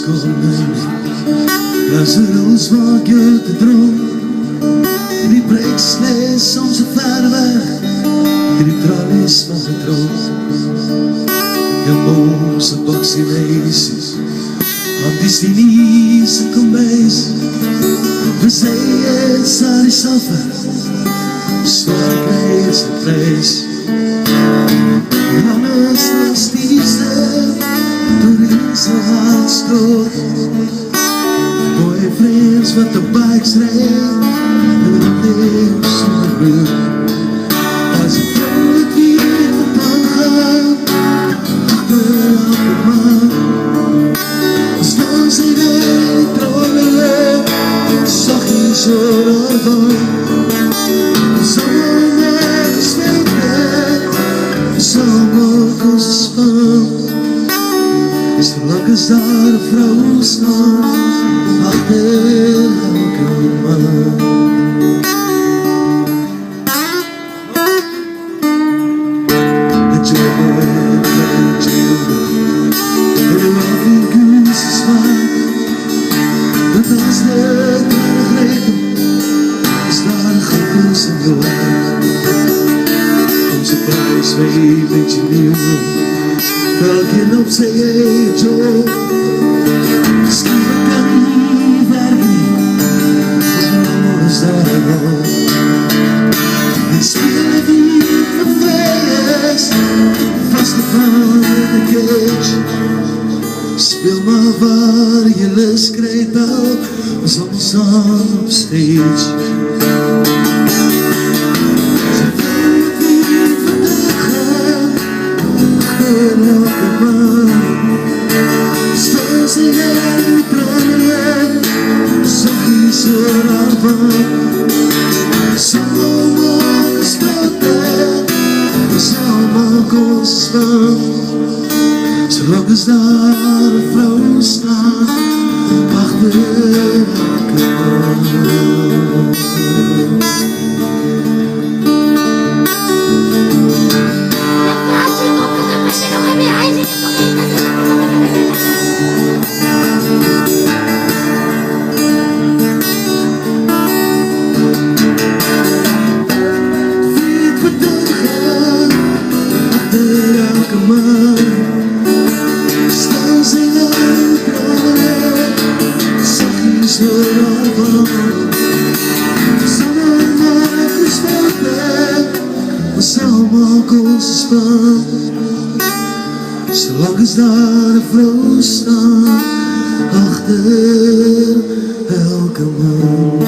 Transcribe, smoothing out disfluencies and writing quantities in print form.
konijn. Luister ons maak jou te droom. Die breeksles soms so ver weg. Die tralies van die droom. Jou momse baksie meisies. Anties die niese kombuis. We sê is aan die saffe. Zwaar krijg de prijs. Alles was liefde. Door deze hartstoot. Mooie vriends wat op bikes rijden. En het leeuw zonder wiel. Als een vrouw het weer vandaan gaat. Achter elke man. Als dan zijn wij trollen. Zag je zo daarvan. Zo'n nergens veel weg. Zo'n ook onze span. Zolang als daar een vrouw staat. Achter elke man. De jongen, de jongen. En de loving goose is waar. Dat als de kleine grepen. Is daar een goedkoos in je waard. Onze prijs weet met je nieuw. Elkeen op zijn eigen job. Schrijven kan niet werken. Alles daar nog. En spelen die van vrijheid. Vastgevangen in de cage. Speel maar waar je lust krijgt wel. Als alles aan op stage. Stans in een plannen, zachtjes ervan. Zomaar gesproken, zomaar constant. Zolang als daar een vrouw staat, achter elke man. Zolang als daar een vrouw staat, achter elke man.